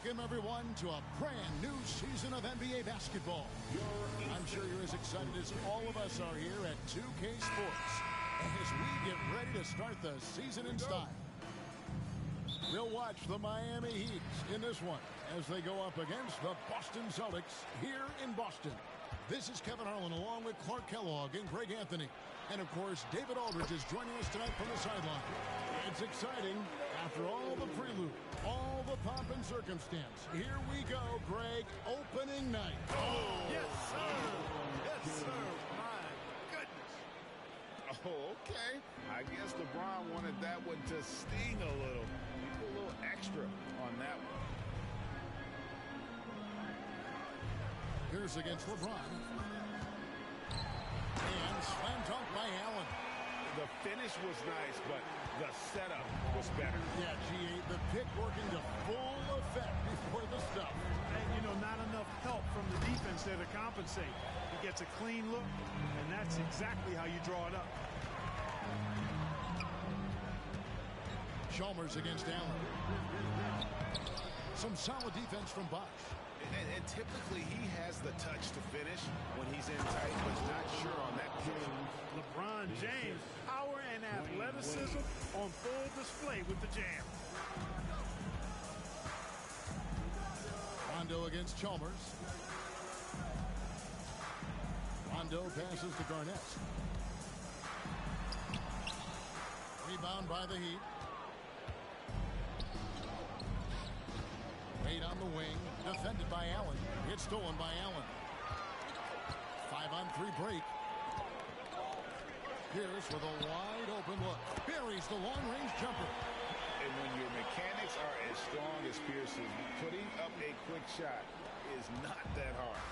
Welcome, everyone, to a brand new season of NBA basketball. I'm sure you're as excited as all of us are here at 2K Sports as we get ready to start the season in style. We'll watch the Miami Heat in this one as they go up against the Boston Celtics here in Boston. This is Kevin Harlan along with Clark Kellogg and Greg Anthony. And, of course, David Aldridge is joining us tonight from the sideline. It's exciting after all the prelude, all the pomp and circumstance. Here we go, Greg, opening night. Oh, yes, sir. Yes, sir. My goodness. Oh, okay. I guess LeBron wanted that one to sting a little. He put a little extra on that one. Here's against LeBron. And slam dunk by Allen. The finish was nice, but the setup was better. Yeah, G8, the pick working to full effect before the stuff. And, you know, not enough help from the defense there to compensate. He gets a clean look, and that's exactly how you draw it up. Chalmers against Allen. Some solid defense from Bosh. And typically he has the touch to finish when he's in tight, but not sure on that position. LeBron James, power and athleticism on full display with the jam. Rondo against Chalmers. Rondo passes to Garnett. Rebound by the Heat. Wade on the wing, defended by Allen. It's stolen by Allen. 5-on-3 break. Pierce with a wide open look. Buries the long-range jumper. And when your mechanics are as strong as Pierce's, putting up a quick shot is not that hard.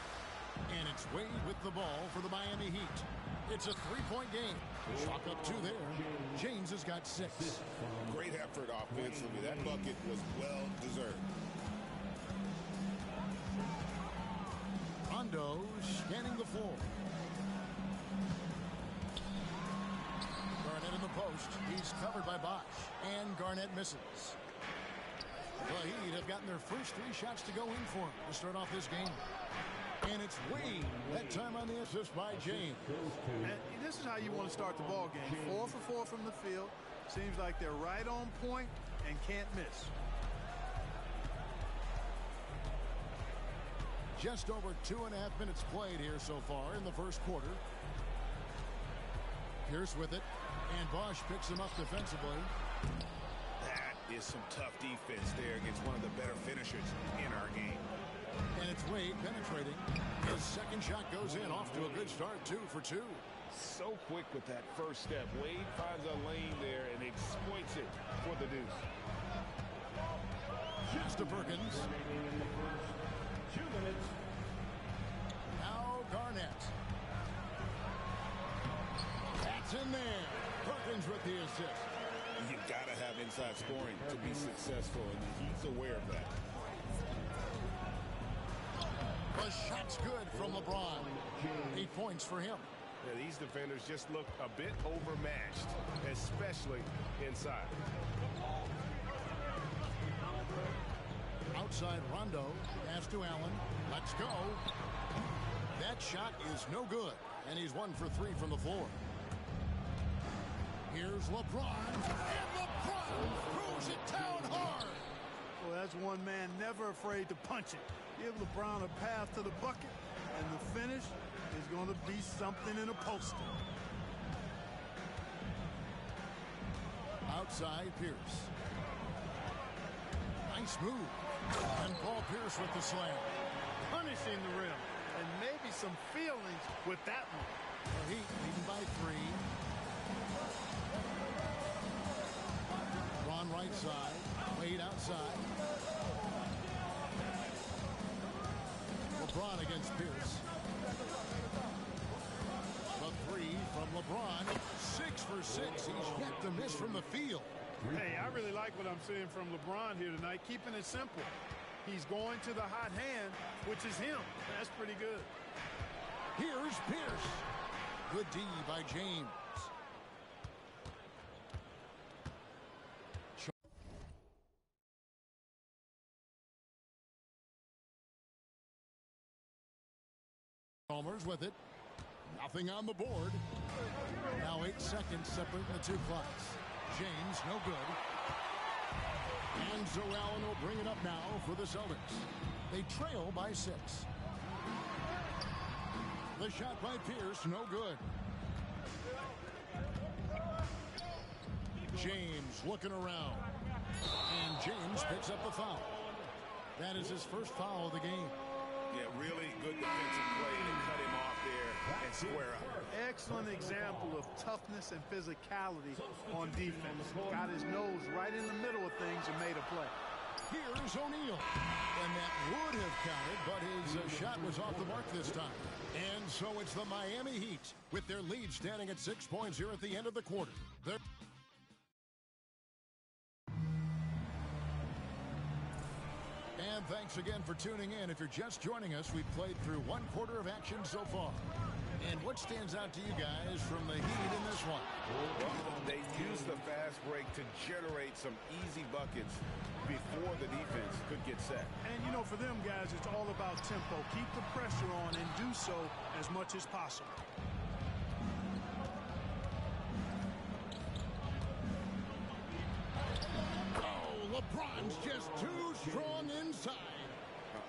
And it's Wade with the ball for the Miami Heat. It's a three-point game. Chalk up 2 there. James has got 6. Great effort offensively. That bucket was well-deserved. Rondo scanning the floor. Garnett in the post. He's covered by Bosh. And Garnett misses. The Heat have gotten their first 3 shots to go in for him to start off this game. And it's Wade. That time on the assist by James. And this is how you want to start the ball game. 4 for 4 from the field. Seems like they're right on point and can't miss. Just over 2.5 minutes played here so far in the first quarter. Pierce with it. And Bosh picks him up defensively. That is some tough defense there against one of the better finishers in our game. And it's Wade penetrating. His second shot goes in, off to a good start, 2 for 2. So quick with that first step. Wade finds a lane there and exploits it for the deuce. Pass to Perkins. 2 minutes. Now Garnett. That's in there. Perkins with the assist. You got to have inside scoring to be successful, and he's aware of that. The shot's good from LeBron. 8 points for him. Yeah, these defenders just look a bit overmatched, especially inside. Outside Rondo. Pass to Allen. Let's go. That shot is no good. And he's 1 for 3 from the floor. Here's LeBron. And LeBron throws it down hard. Well, that's one man never afraid to punch it. Give LeBron a path to the bucket, and the finish is going to be something in a poster. Outside Pierce. Nice move. And Paul Pierce with the slam. Punishing the rim, and maybe some feelings with that one. The Heat leading by 3. Ron right side. Wade outside. LeBron against Pierce. The 3 from LeBron. 6 for 6. He's yet to miss from the field. Hey, I really like what I'm seeing from LeBron here tonight, keeping it simple. He's going to the hot hand, which is him. That's pretty good. Here's Pierce. Good D by James. Chalmers with it. Nothing on the board. Now 8 seconds separating the two clocks. James, no good. And so Allen will bring it up now for the Celtics. They trail by 6. The shot by Pierce, no good. James looking around. And James picks up the foul. That is his first foul of the game. Yeah, really good defensive play to cut him off there and square up. Excellent example of toughness and physicality on defense. Got his nose right in the middle of things and made a play. Here's O'Neal. And that would have counted, but his shot was off the mark this time. And so it's the Miami Heat with their lead standing at 6 points here at the end of the quarter. And thanks again for tuning in. If you're just joining us, we've played through 1 quarter of action so far. And what stands out to you guys from the Heat in this one? Well, they used the fast break to generate some easy buckets before the defense could get set. And, you know, for them guys, it's all about tempo. Keep the pressure on and do so as much as possible. Oh, LeBron's just too strong inside.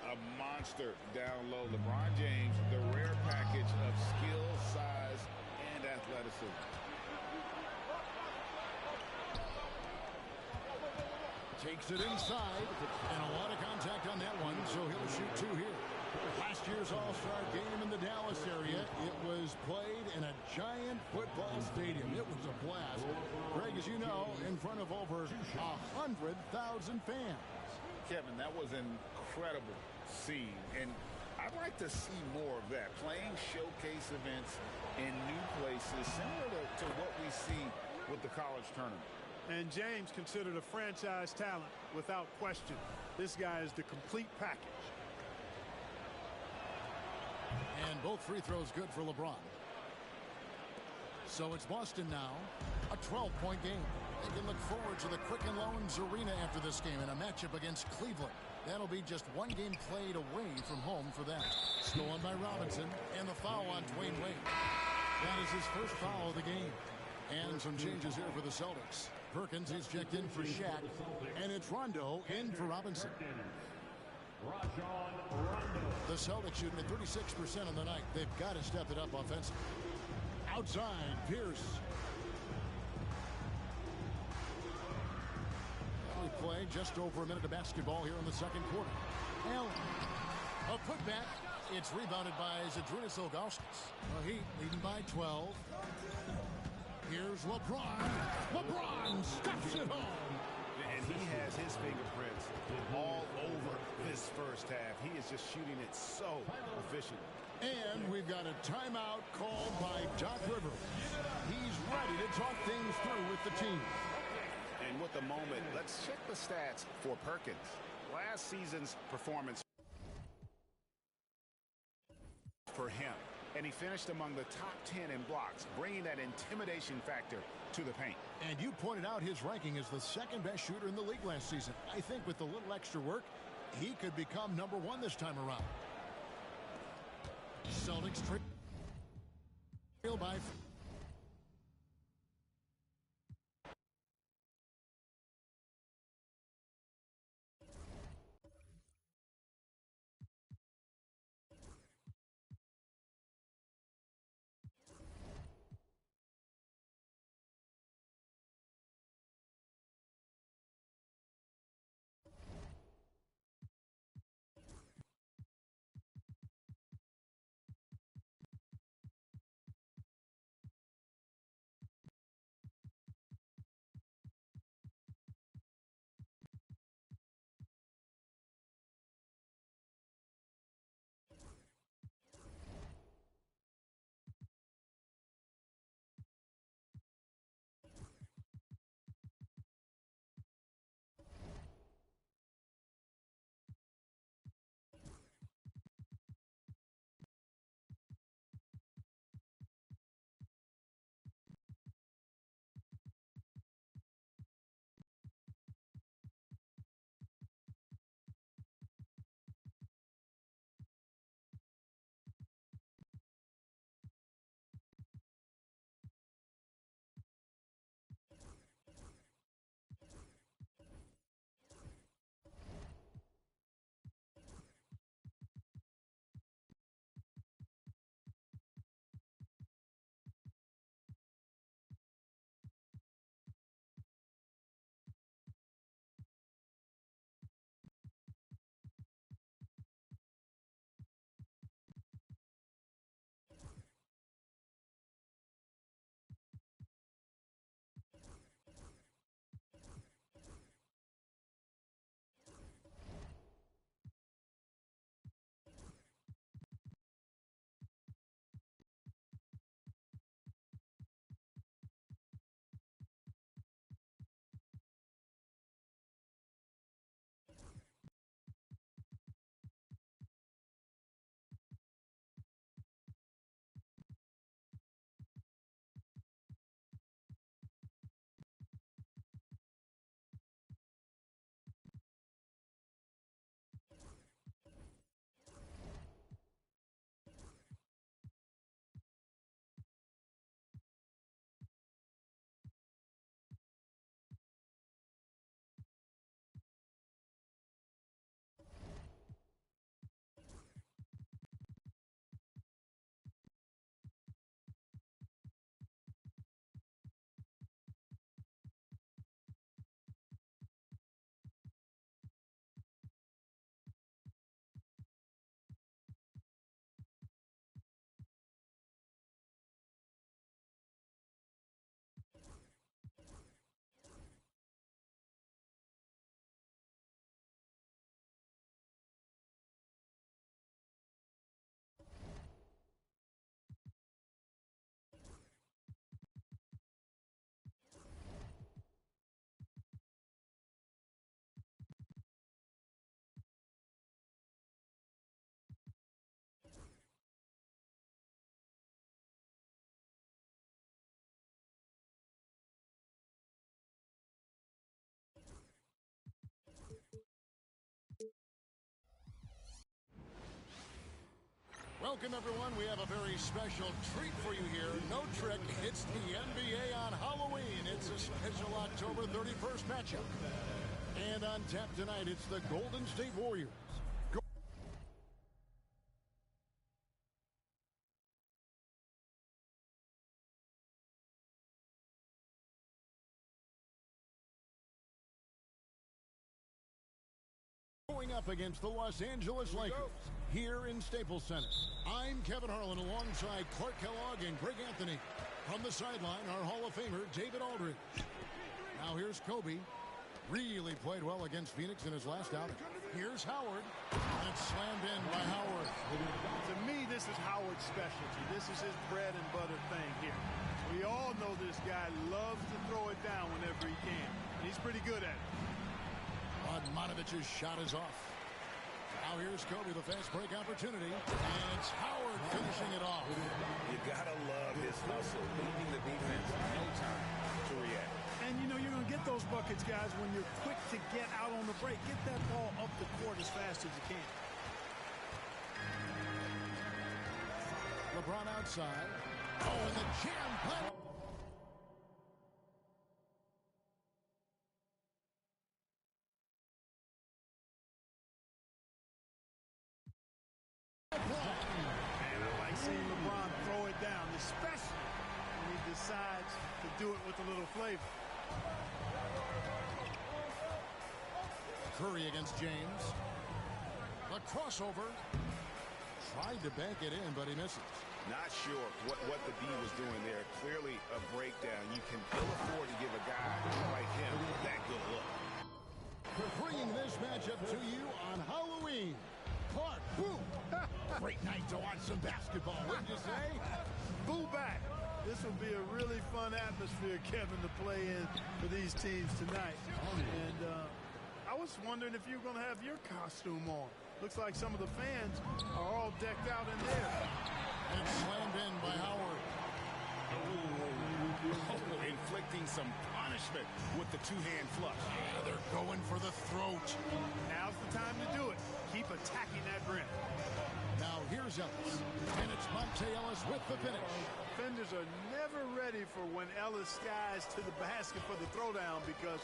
A monster down low. LeBron James, the rare package of skill, size, and athleticism. Takes it inside, and a lot of contact on that one, so he'll shoot 2 here. Last year's All-Star game in the Dallas area, it was played in a giant football stadium. It was a blast. Greg, as you know, in front of over 100,000 fans. Kevin, that was an incredible scene, and I'd like to see more of that. Playing showcase events in new places, similar to what we see with the college tournament. And James considered a franchise talent without question. This guy is the complete package. And both free throws good for LeBron. So it's Boston now, a 12-point game. They can look forward to the Quicken Loans Arena after this game in a matchup against Cleveland. That'll be just 1 game played away from home for them. Stolen by Robinson, and the foul on Dwayne Wade. That is his first foul of the game. And some changes here for the Celtics. Perkins is checked in for Shaq, and it's Rondo in for Robinson. The Celtics shooting at 36% on the night. They've got to step it up offensively. Outside, Pierce. We play just over a minute of basketball here in the second quarter. Allen, a putback. It's rebounded by Zydrunas Ilgauskas. The Heat leading by 12. Here's LeBron. LeBron stuffs it home. And he has his fingerprints all over this first half. He is just shooting it so efficient. And we've got a timeout called by Doc Rivers. He's ready to talk things through with the team. And with the moment, let's check the stats for Perkins. Last season's performance for him. And he finished among the top 10 in blocks, bringing that intimidation factor to the paint. And you pointed out his ranking as the 2nd best shooter in the league last season. I think with a little extra work, he could become #1 this time around. Celtics trail by Welcome, everyone. We have a very special treat for you here. No trick, it's the NBA on Halloween. It's a special October 31st matchup. And on tap tonight, it's the Golden State Warriors. Going up against the Los Angeles Lakers here in Staples Center. I'm Kevin Harlan alongside Clark Kellogg and Greg Anthony. From the sideline, our Hall of Famer, David Aldridge. Now here's Kobe. Really played well against Phoenix in his last outing. Here's Howard. And it's slammed in by Howard. To me, this is Howard's specialty. This is his bread and butter thing here. We all know this guy loves to throw it down whenever he can. And he's pretty good at it. Modovic's shot is off. Now here's Kobe, the fast break opportunity. And it's Howard finishing it off. You gotta love his hustle, leaving the defense no time to react. And you know you're going to get those buckets, guys, when you're quick to get out on the break. Get that ball up the court as fast as you can. LeBron outside. Oh, and the jam play. And I like seeing LeBron throw it down, especially when he decides to do it with a little flavor. Curry against James. The crossover. Tried to bank it in, but he misses. Not sure what the D was doing there. Clearly a breakdown. You can ill afford to give a guy like him that good look. Bringing this matchup to you on Halloween. Clark, woo! Great night to watch some basketball, wouldn't you say? Boo back. This will be a really fun atmosphere, Kevin, to play in for these teams tonight. And I was wondering if you were going to have your costume on. Looks like some of the fans are all decked out in there. And it's slammed in by Howard. Oh, inflicting some punishment with the two-hand flush. Yeah, they're going for the throat. Now's the time to do it. Keep attacking that rim. Now here's Ellis. And it's Monte Ellis with the finish. Defenders are never ready for when Ellis skies to the basket for the throwdown because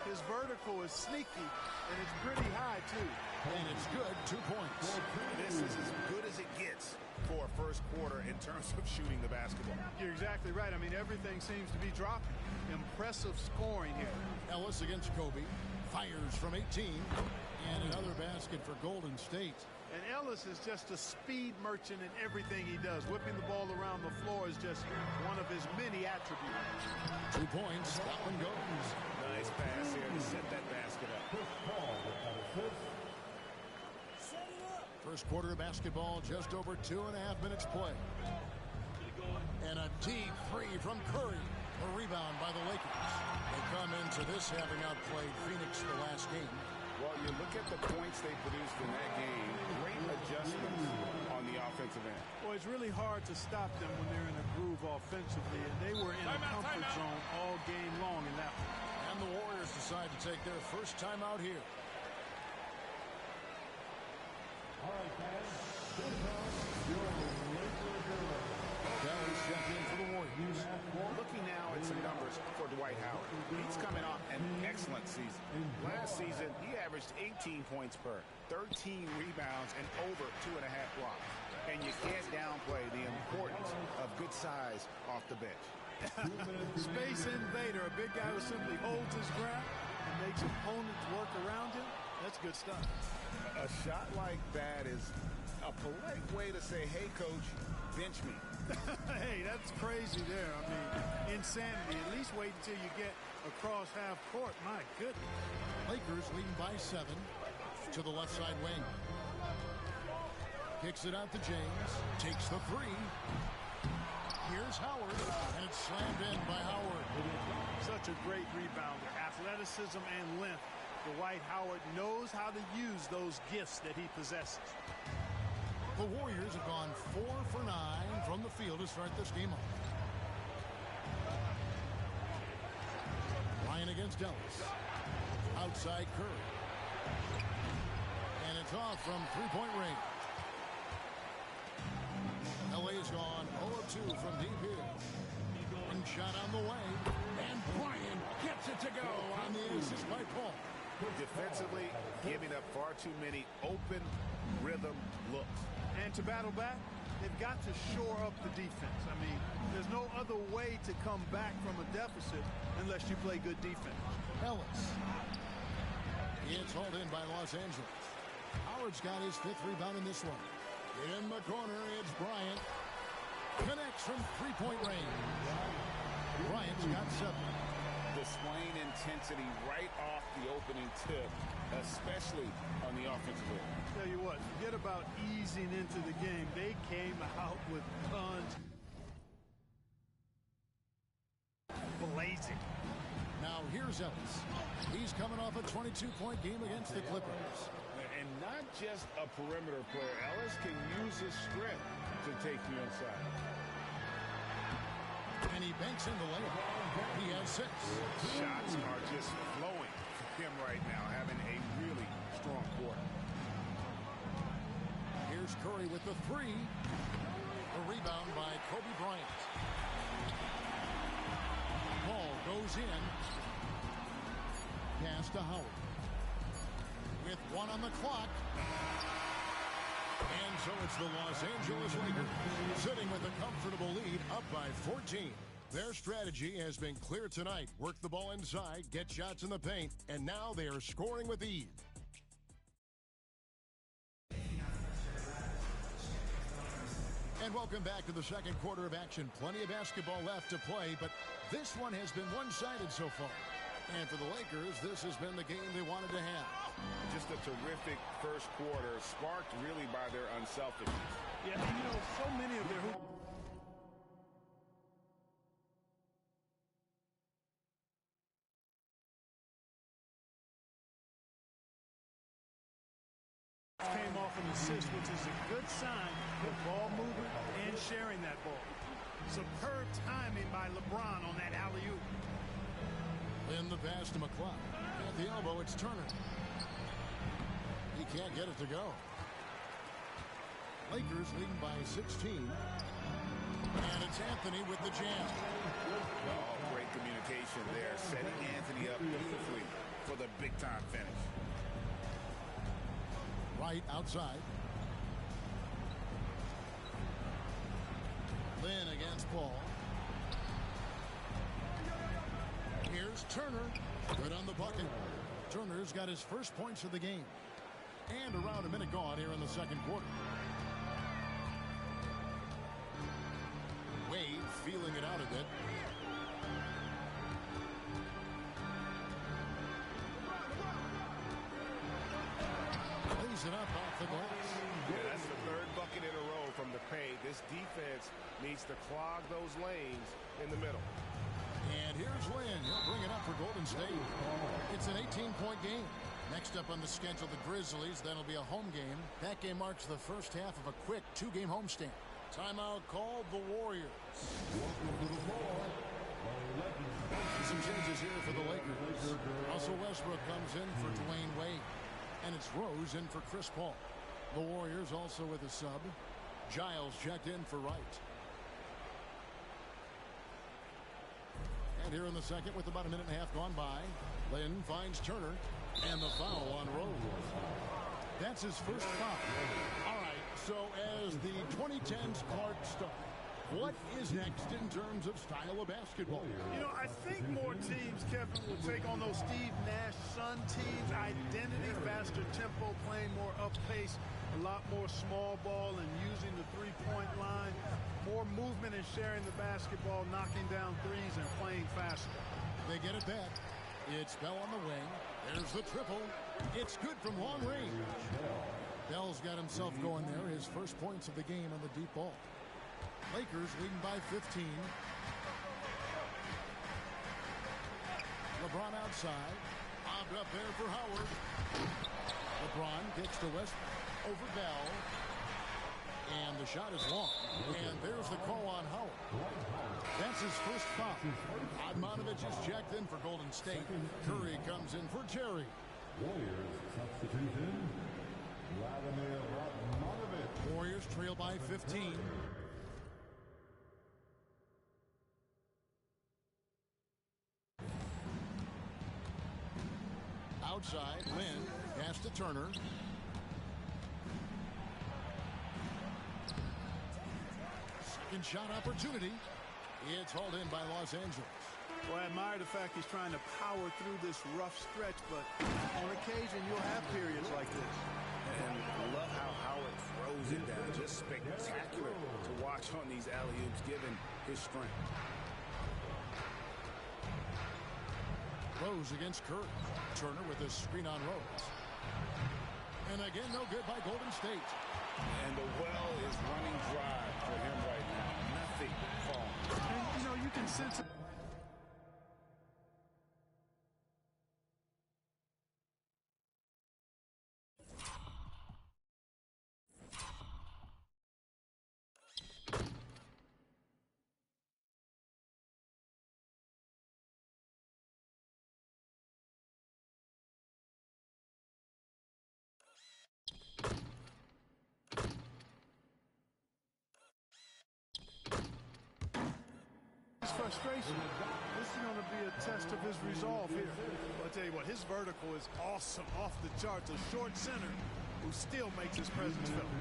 his vertical is sneaky and it's pretty high too. And it's good, 2 points. This is as good as it gets for a first quarter in terms of shooting the basketball. You're exactly right. I mean, everything seems to be dropping. Impressive scoring here. Ellis against Kobe. Fires from 18. And another basket for Golden State. And Ellis is just a speed merchant in everything he does. Whipping the ball around the floor is just one of his many attributes. 2 points. That one goes. Nice pass here to set that basket up. First quarter of basketball, just over 2.5 minutes play. And a deep three from Curry. A rebound by the Lakers. They come into this having outplayed Phoenix the last game. Well, you look at the points they produced in that game. Great adjustments on the offensive end. Well, it's really hard to stop them when they're in a groove offensively, and they were in a comfort zone all game long in that one. And the Warriors decide to take their first time out here. All right, fans. Your Kelly stepped in for the Warriors. Looking now at some numbers for Dwight Howard. He's coming off an excellent season. Last season, he averaged 18 points per, 13 rebounds, and over 2.5 blocks. And you can't downplay the importance of good size off the bench. Space invader, a big guy who simply holds his ground and makes opponents work around him. That's good stuff. A shot like that is a polite way to say, hey, coach, bench me. Hey, that's crazy there. I mean, insanity. At least wait until you get across half court. My goodness. Lakers leading by 7 to the left side wing. Kicks it out to James. Takes the three. Here's Howard. And it's slammed in by Howard. Such a great rebounder. Athleticism and length. Dwight Howard knows how to use those gifts that he possesses. The Warriors have gone 4 for 9 from the field to start this game off. Ryan against Ellis. Outside Curry. And it's off from three-point range. LA's gone 0 of 2 from deep here. And shot on the way. And Bryant gets it to go on the assist by Paul. Defensively, giving up far too many open rhythm looks. And to battle back, they've got to shore up the defense. I mean, there's no other way to come back from a deficit unless you play good defense. Ellis. It's hauled in by Los Angeles. Howard's got his 5th rebound in this one. In the corner, it's Bryant. Connects from three-point range. Bryant's got 7. Displaying intensity right off the opening tip, especially on the offensive end. Tell you what, forget about easing into the game. They came out with tons. Blazing. Now here's Ellis. He's coming off a 22-point game against the Clippers. And not just a perimeter player. Ellis can use his strength to take you inside. And he banks in the layup. He has 6. Shots are just flowing for him right now, having a really strong quarter. Here's Curry with the 3. The rebound by Kobe Bryant. Ball goes in. Pass to Howard. With 1 on the clock. And so it's the Los Angeles Lakers sitting with a comfortable lead up by 14. Their strategy has been clear tonight. Work the ball inside, get shots in the paint, and now they are scoring with ease. And welcome back to the second quarter of action. Plenty of basketball left to play, but this one has been one-sided so far. And for the Lakers, this has been the game they wanted to have. Just a terrific first quarter, sparked really by their unselfishness. Yeah, and you know, so many of their came off an assist, which is a good sign of ball movement and sharing that ball. Superb timing by LeBron on that alley-oop. In the pass to McCloud. At the elbow, it's Turner. He can't get it to go. Lakers leading by 16. And it's Anthony with the jam. Oh, great communication there, setting Anthony up beautifully for the big-time finish. Right outside. Lynn against Paul. Here's Turner. Good on the bucket. Turner's got his first points of the game. And around a minute gone here in the second quarter. Wade feeling it out a bit. Lays it up off the glass. Yeah, that's the 3rd bucket in a row from the paint. This defense needs to clog those lanes in the middle. And here's Lynn. He'll bring it up for Golden State. It's an 18-point game. Next up on the schedule, the Grizzlies. That'll be a home game. That game marks the first half of a quick 2-game homestand. Timeout called the Warriors. Some changes here for the Lakers. Russell Westbrook comes in for Dwayne Wade. And it's Rose in for Chris Paul. The Warriors also with a sub. Giles checked in for Wright. And here in the second, with about a minute and a half gone by, Lynn finds Turner, and the foul on Rose. That's his first foul. All right, so as the 2010s card start, what is next in terms of style of basketball? You know, I think more teams, Kevin, will take on those Steve Nash Sun teams. Identity, faster tempo, playing more up pace, a lot more small ball and using the three-point line. More movement and sharing the basketball, knocking down threes and playing faster. They get it back. It's Bell on the wing. There's the triple. It's good from long range. Bell's got himself going there. His first points of the game on the deep ball. Lakers leading by 15. LeBron outside. Bobbed up there for Howard. LeBron gets to West over Bell. And the shot is long. And there's the call on Howard. That's his first foul. Admonovich is checked in for Golden State. Curry comes in for Terry. Warriors substitution. Vladimir Radmanovic. Warriors trail by 15. outside. Lynn. Pass to Turner. Second shot opportunity. It's hauled in by Los Angeles. Well, I admire the fact he's trying to power through this rough stretch, but on occasion you'll have periods like this. And I love how Howard throws it down. Just spectacular to watch on these alley-oops, given his strength. Rose against Curry. Turner with a screen on Rose. And again, no good by Golden State. And the well is running dry for him right now. Nothing falling. And, you know, you can sense it. Frustration. This is going to be a test of his resolve here. I'll tell you what, his vertical is awesome, off the charts. A short center who still makes his presence felt.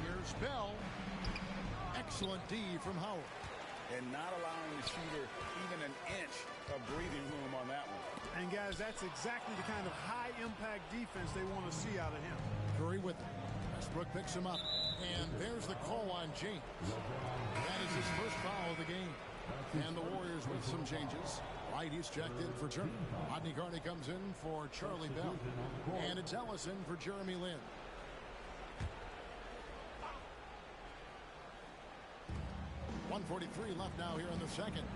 Here's Bell. Excellent D from Howard. And not allowing the shooter even an inch of breathing room on that one. And guys, that's exactly the kind of high-impact defense they want to see out of him. Curry with it. Westbrook picks him up. And there's the call on James. That is his first foul of the game. And the Warriors with some changes. Wright is checked in for Turner. Rodney Carney comes in for Charlie Bell. And it's Ellison for Jeremy Lin. .143 left now here in the second.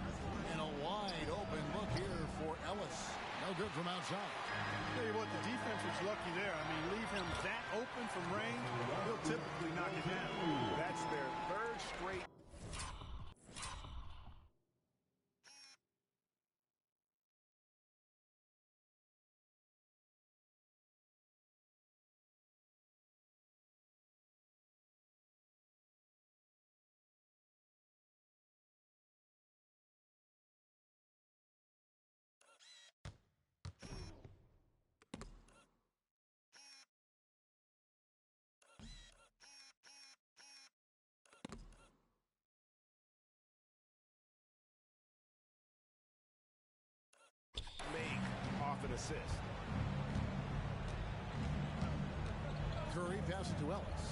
And a wide open look here for Ellis. No good from outside. Tell you what, the defense was lucky there. I mean, leave him that open from range, he'll typically knock it down. That's their third straight. Off an assist. Curry passes to Ellis.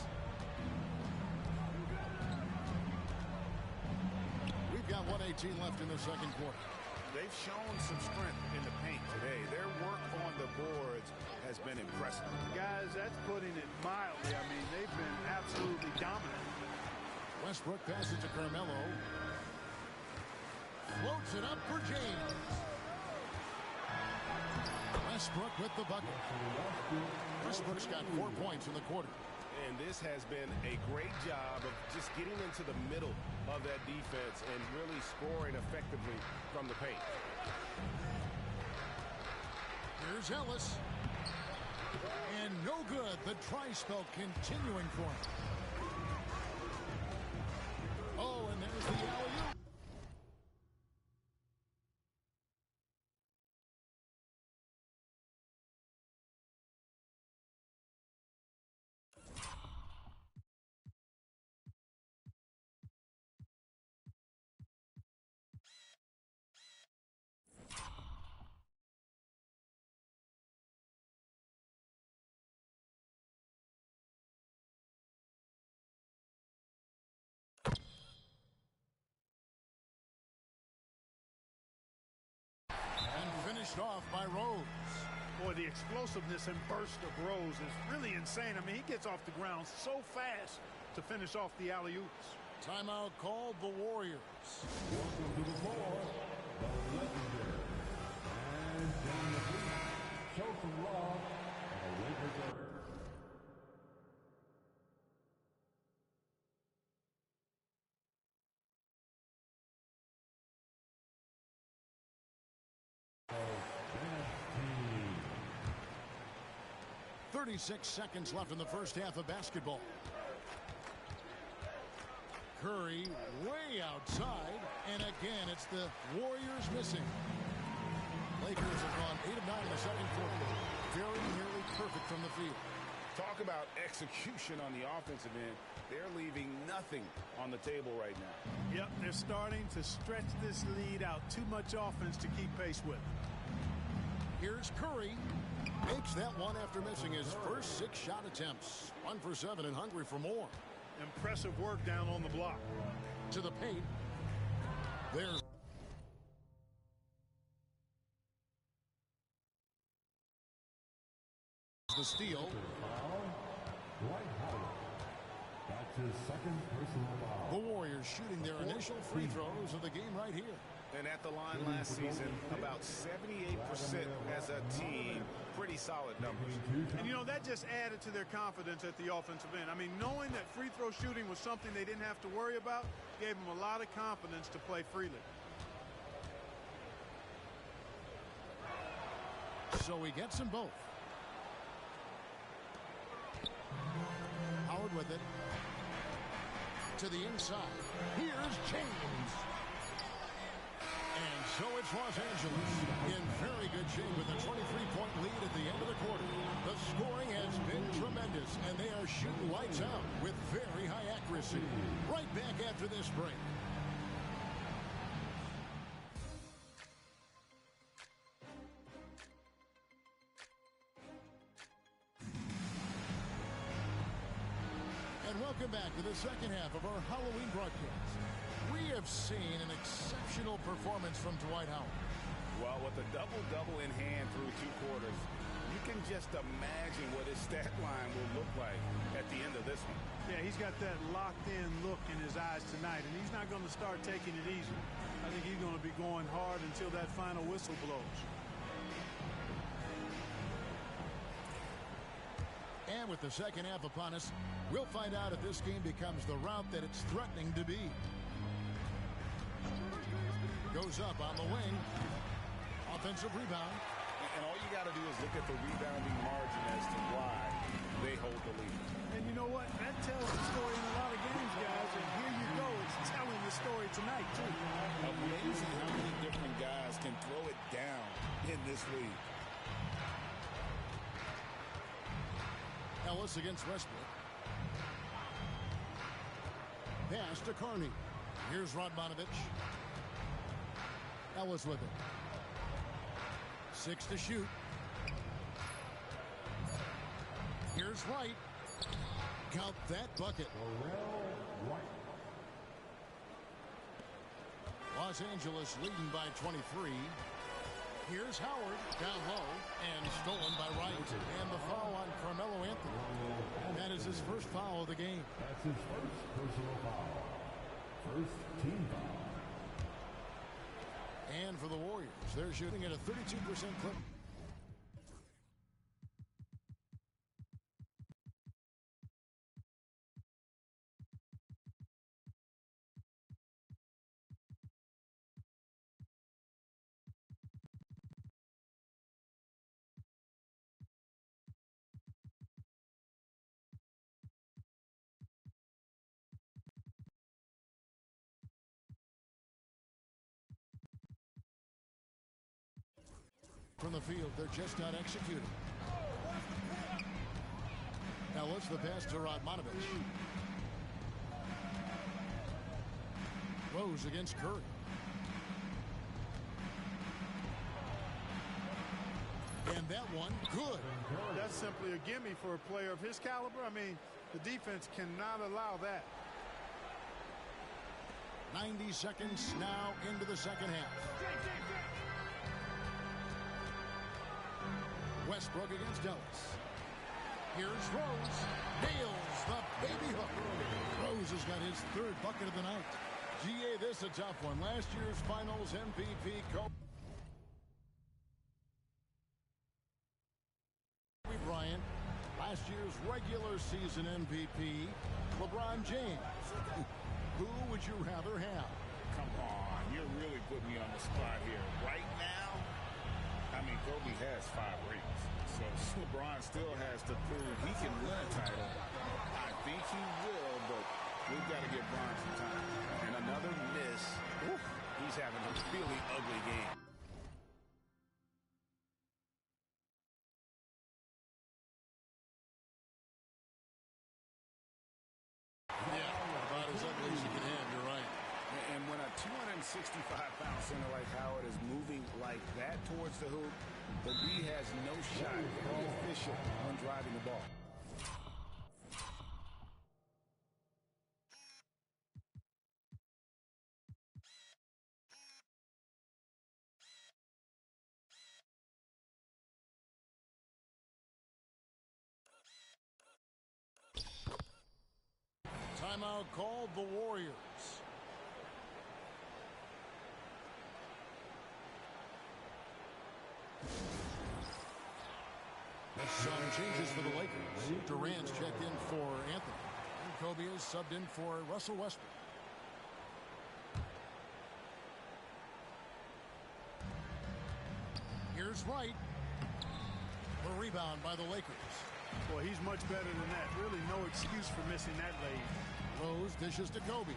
We've got 1:18 left in the second quarter. They've shown some strength in the paint today. Their work on the boards has been impressive. Guys, that's putting it mildly. I mean, they've been absolutely dominant. Westbrook passes to Carmelo. Floats it up for James. Westbrook with the bucket. Westbrook's got 4 points in the quarter. And this has been a great job of just getting into the middle of that defense and really scoring effectively from the paint. Here's Ellis. And no good. The try spell continuing for him. Oh, and there's the alley-oop. Finished off by Rose. Boy, the explosiveness and burst of Rose is really insane. I mean, he gets off the ground so fast to finish off the alley-oops. Timeout called the Warriors. Welcome to the floor, the legendary and down the beat, show some love and a Lakers order. team. 36 seconds left in the first half of basketball. Curry way outside, and again it's the Warriors missing. Lakers have gone 8 of 9 in the second quarter. Very nearly perfect from the field. Talk about execution on the offensive end. They're leaving nothing on the table right now. Yep, they're starting to stretch this lead out. Too much offense to keep pace with. Here's Curry. Makes that one after missing his first 6 shot attempts. 1 for 7 and hungry for more. Impressive work down on the block. To the paint. There's the steal. Dwight Howard. That's his second personal foul. The Warriors shooting their initial free throws of the game right here. And at the line last season, about 78% as a team. Pretty solid numbers. And, you know, that just added to their confidence at the offensive end. I mean, knowing that free throw shooting was something they didn't have to worry about gave them a lot of confidence to play freely. So he gets them both. Howard with it. To the inside. Here's James. And so it's Los Angeles in very good shape with a 23-point lead at the end of the quarter. The scoring has been tremendous, and they are shooting lights out with very high accuracy. Right back after this break. And welcome back to the second half of our Halloween broadcast. We have seen an exceptional performance from Dwight Howard. Well, with a double-double in hand through 2 quarters, you can just imagine what his stat line will look like at the end of this one. Yeah, he's got that locked-in look in his eyes tonight, and he's not going to start taking it easy. I think he's going to be going hard until that final whistle blows. And with the second half upon us, we'll find out if this game becomes the route that it's threatening to be. Goes up on the wing. Offensive rebound. And all you got to do is look at the rebounding margin as to why they hold the lead. And you know what? That tells the story in a lot of games, guys. And here you go. It's telling the story tonight, too. Amazing how many different guys can throw it down in this league. Ellis against Westbrook. Pass to Carney. Here's Radmanovich. Ellis with it. 6 to shoot. Here's Wright. Count that bucket. Los Angeles leading by 23. Here's Howard down low and stolen by Wright. And the foul on Carmelo Anthony. That is his first foul of the game. That's his first personal foul. First team foul. And for the Warriors, they're shooting at a 32% clip. From the field, they're just not executing. Ellis, the pass to Radmanovich. Rose against Curry. And that one, good. That's simply a gimme for a player of his caliber. I mean, the defense cannot allow that. 90 seconds now into the second half. Westbrook against Ellis. Here's Rose. Nails the baby hook. Rose has got his 3rd bucket of the night. GA, this a tough one. Last year's finals MVP Kobe Bryant. Last year's regular season MVP LeBron James. Who would you rather have? Come on, you're really putting me on the spot here. Right now, I mean, Kobe has 5 rings, so LeBron still has to prove he can win a title. I think he will, but we've got to give Bron some time. And another miss. He's having a really ugly game. 165-pound center like Howard is moving like that towards the hoop, the B has no shot to be efficient when driving the ball. Timeout called the Warriors. Some changes for the Lakers. Durant's checked in for Anthony. And Kobe is subbed in for Russell Westbrook. Here's Wright. The rebound by the Lakers. Well, he's much better than that. Really no excuse for missing that lane. Rose dishes to Kobe.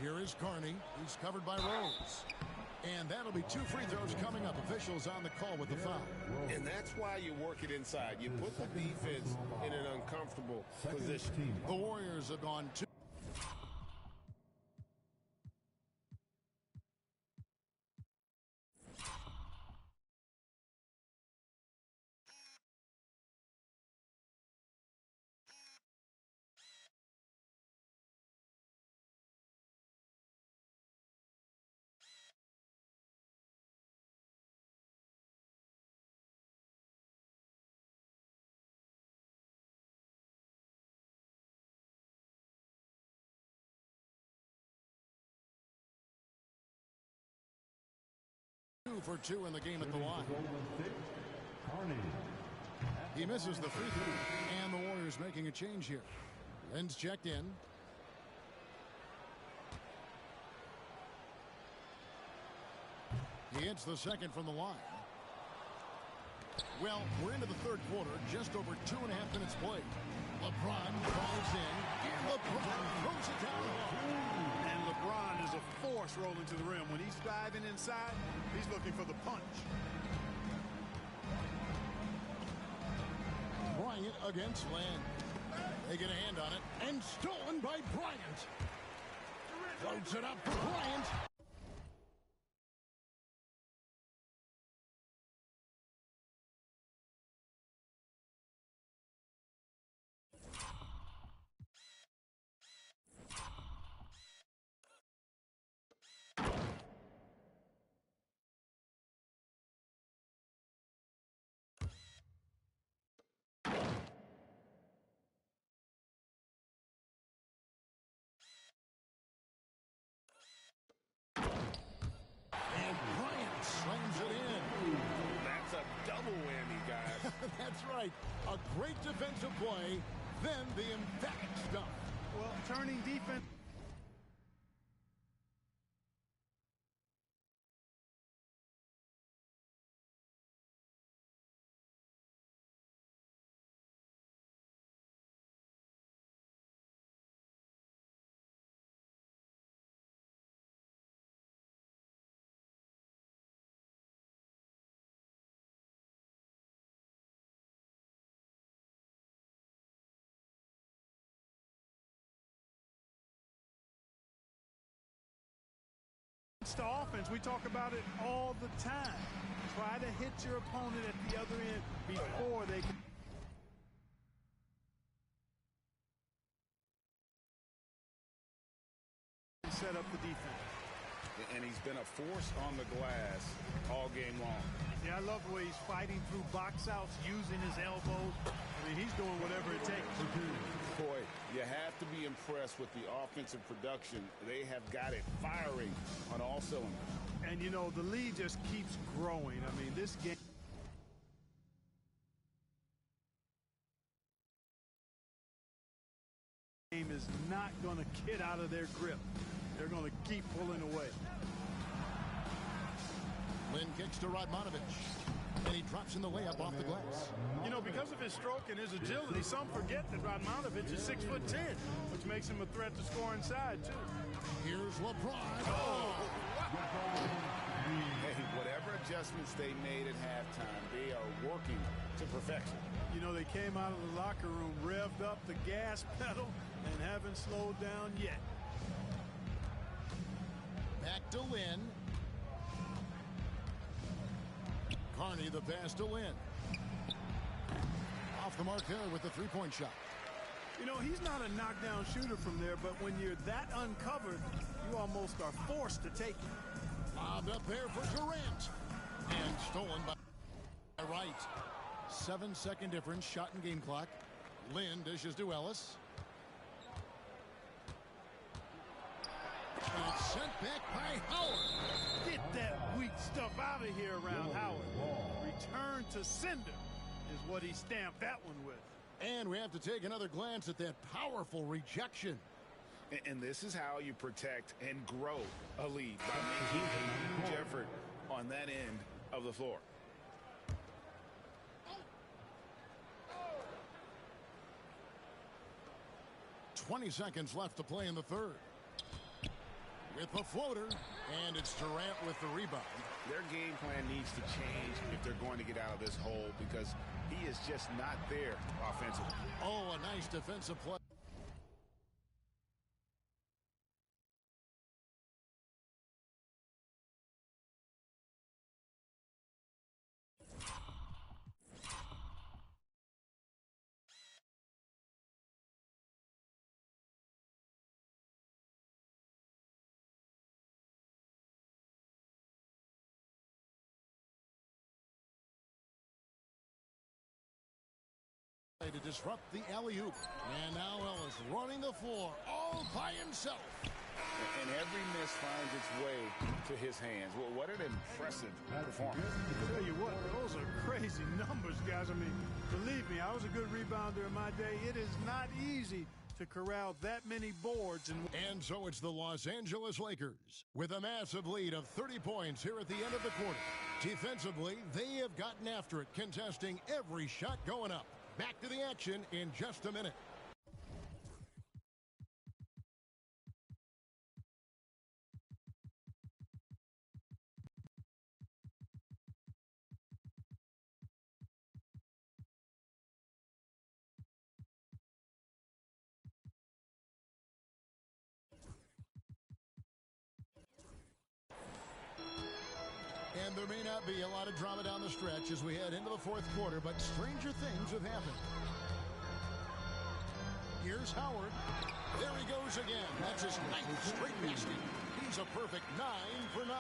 Here is Carney. He's covered by Rose. And that'll be 2 free throws coming up. Officials on the call with the foul. And that's why you work it inside. You put the defense in an uncomfortable position. The Warriors have gone 2. For 2 in the game at the line. He misses the free throw, and the Warriors making a change here. Lynn's checked in. He hits the second from the line. Well, we're into the third quarter, just over 2.5 minutes played. LeBron falls in, and LeBron throws it down. And LeBron is a force rolling to the rim. When he's diving inside, he's looking for the punch. Bryant against Lynn. They get a hand on it, and stolen by Bryant. Floats it up for Bryant. That's right. A great defensive play, then the emphatic stuff. Well, turning defense. To offense, we talk about it all the time. Try to hit your opponent at the other end before they can set up the defense. And he's been a force on the glass all game long. Yeah, I love the way he's fighting through box outs, using his elbows. I mean, he's doing whatever it takes. Boy, you have to be impressed with the offensive production. They have got it firing on all cylinders. And, you know, the lead just keeps growing. I mean, this game is not going to get out of their grip. They're going to keep pulling away. Lynn kicks to Radmanovich. And he drops in the layup off the glass. You know, because of his stroke and his agility, some forget that Radmanovich is 6'10", which makes him a threat to score inside, too. Here's LeBron. Oh! Hey, whatever adjustments they made at halftime, they are working to perfection. You know, they came out of the locker room, revved up the gas pedal, and haven't slowed down yet. Back to Lynn. Carney the pass to Lynn. Off the mark there with the three-point shot. You know, he's not a knockdown shooter from there, but when you're that uncovered, you almost are forced to take it. Lobbed up there for Durant. And stolen by Wright. 7-second difference, shot and game clock. Lynn dishes to Ellis. And it's sent back by Howard. Get that weak stuff out of here around Howard. Return to sender is what he stamped that one with. And we have to take another glance at that powerful rejection. And this is how you protect and grow a lead, by making a huge effort on that end of the floor. "20 seconds left to play in the third. With the floater, and it's Durant with the rebound. Their game plan needs to change if they're going to get out of this hole, because he is just not there offensively. Oh, a nice defensive play. To disrupt the alley-oop. And now Ellis running the floor all by himself. And every miss finds its way to his hands. Well, what an impressive performance. I'll tell you what, those are crazy numbers, guys. I mean, believe me, I was a good rebounder in my day. It is not easy to corral that many boards. And so it's the Los Angeles Lakers with a massive lead of 30 points here at the end of the quarter. Defensively, they have gotten after it, contesting every shot going up. Back to the action in just a minute. And there may not be a lot of drama down the stretch as we head into the fourth quarter, but stranger things have happened. Here's Howard. There he goes again. That's his 9th straight basket. He's a perfect 9 for 9.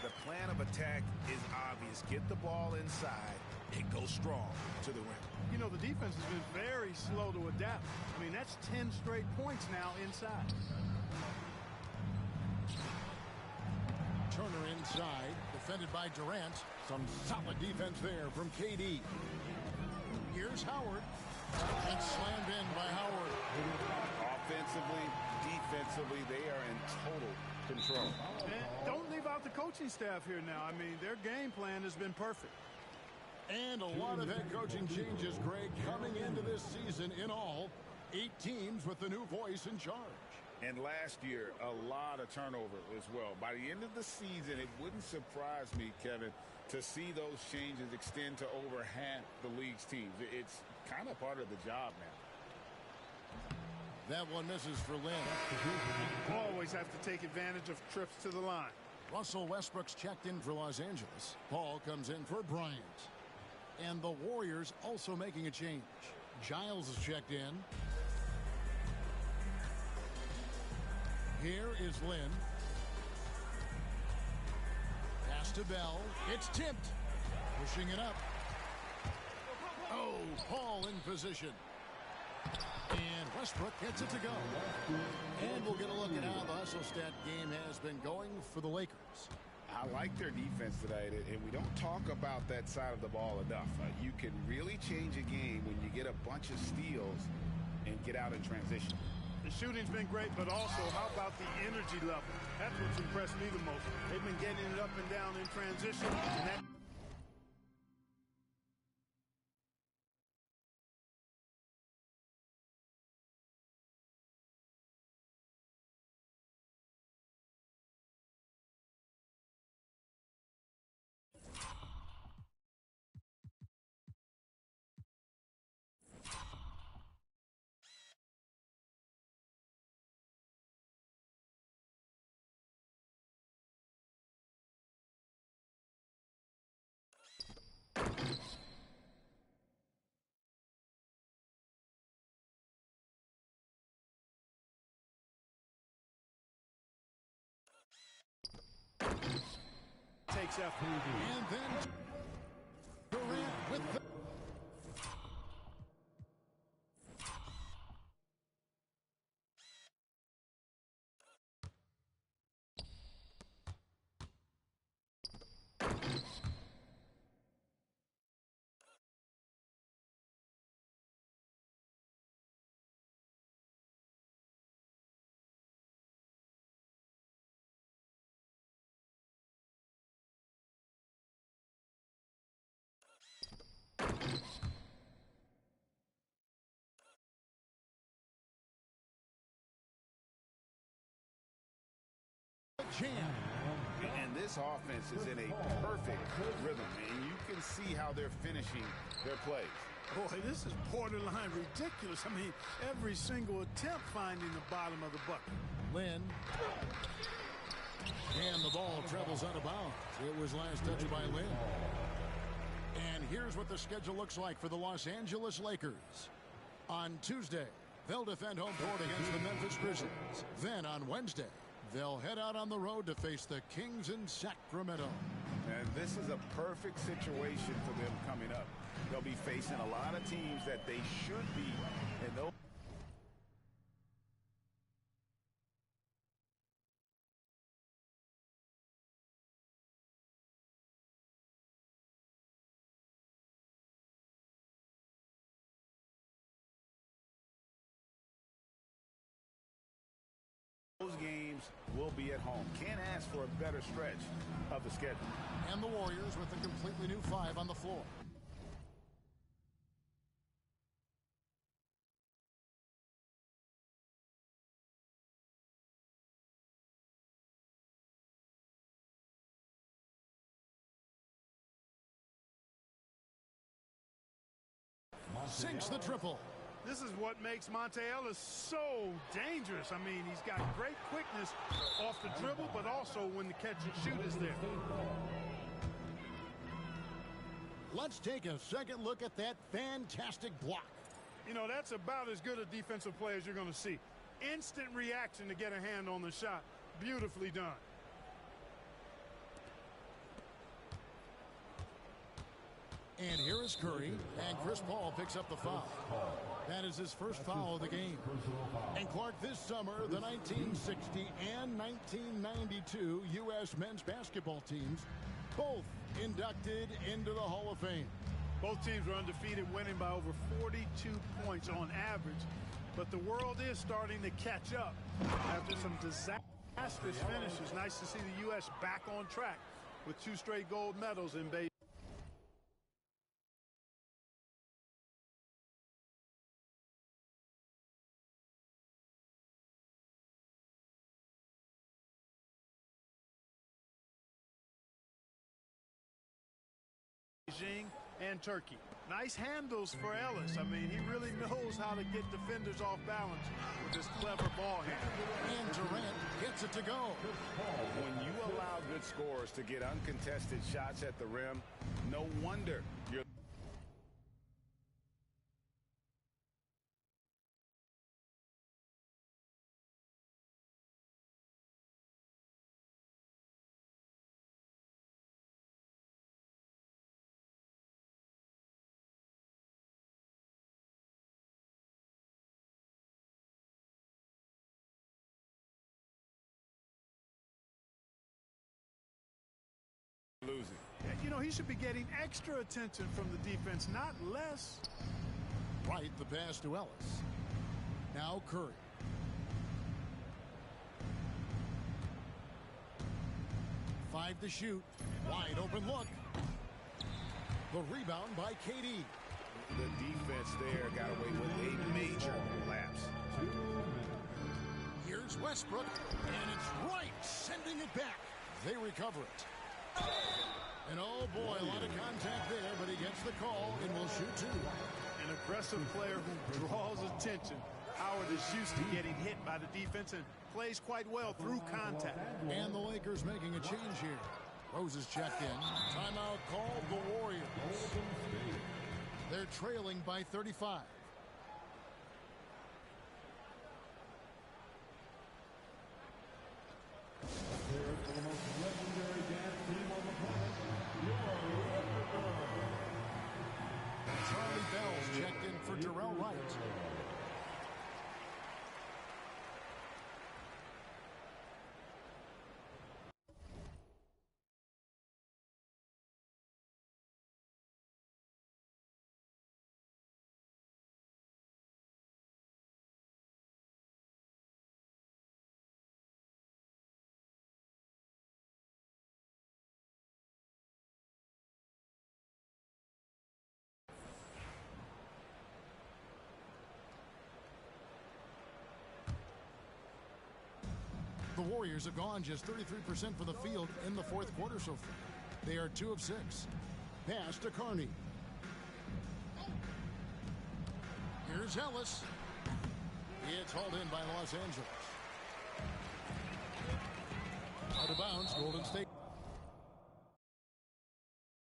The plan of attack is obvious. Get the ball inside and go strong to the rim. You know, the defense has been very slow to adapt. I mean, that's 10 straight points now inside. Turner inside, defended by Durant. Some solid defense there from KD. Here's Howard. And slammed in by Howard. Offensively, defensively, they are in total control. And don't leave out the coaching staff here now. I mean, their game plan has been perfect. And a lot of head coaching changes, Greg, coming into this season. In all, 8 teams with the new voice in charge. And last year, a lot of turnover as well. By the end of the season, it wouldn't surprise me, Kevin, to see those changes extend to over half the league's teams. It's kind of part of the job now. That one misses for Lynn. Always have to take advantage of trips to the line. Russell Westbrook's checked in for Los Angeles. Paul comes in for Bryant. And the Warriors also making a change. Giles is checked in. Here is Lynn. Pass to Bell. It's tipped. Pushing it up. Oh, Paul in position. And Westbrook gets it to go. And we'll get a look at how the hustle stat game has been going for the Lakers. I like their defense today, and we don't talk about that side of the ball enough. You can really change a game when you get a bunch of steals and get out in transition. The shooting's been great, but also, how about the energy level? That's what's impressed me the most. They've been getting it up and down in transition, and that tonight's effort. And then Durant with the jam. And this offense is in a perfect rhythm, and you can see how they're finishing their plays. Boy, this is borderline ridiculous. I mean, every single attempt finding the bottom of the bucket. Lynn. And the ball travels out of bounds. It was last touched by Lynn. And here's what the schedule looks like for the Los Angeles Lakers. On Tuesday, they'll defend home court against the Memphis Grizzlies. Then on Wednesday, they'll head out on the road to face the Kings in Sacramento. And this is a perfect situation for them coming up. They'll be facing a lot of teams that they should be, and they'll those games will be at home. Can't ask for a better stretch of the schedule. And the Warriors with a completely new five on the floor. Sinks the triple. This is what makes Monte Ellis so dangerous. I mean, he's got great quickness off the dribble, but also when the catch and shoot is there. Let's take a second look at that fantastic block. You know, that's about as good a defensive play as you're going to see. Instant reaction to get a hand on the shot. Beautifully done. And here is Curry, and Chris Paul picks up the foul. That is his first foul of the game. And Clark, this summer, the 1960 and 1992 U.S. men's basketball teams both inducted into the Hall of Fame. Both teams were undefeated, winning by over 42 points on average. But the world is starting to catch up after some disastrous finishes. Nice to see the U.S. back on track with 2 straight gold medals in Beijing. And Turkey. Nice handles for Ellis. I mean, he really knows how to get defenders off balance with this clever ball hand. And Durant gets it to go. When you allow good scorers to get uncontested shots at the rim, no wonder you're losing. You know, he should be getting extra attention from the defense, not less. Right, the pass to Ellis. Now Curry. Five to shoot. Wide open look. The rebound by KD. The defense there got away with a major lapse. Here's Westbrook, and it's right, sending it back. They recover it. And oh boy, a lot of contact there, but he gets the call and will shoot 2. An aggressive player who draws attention. Howard is used to getting hit by the defense and plays quite well through contact. And the Lakers making a change here. Rose is checked in. Timeout called the Warriors. They're trailing by 35. For the most legendary dance team on the planet. Warriors have gone just 33% for the field in the fourth quarter so far. They are 2 of 6. Pass to Carney. Here's Ellis. It's hauled in by Los Angeles. Out of bounds, Golden State.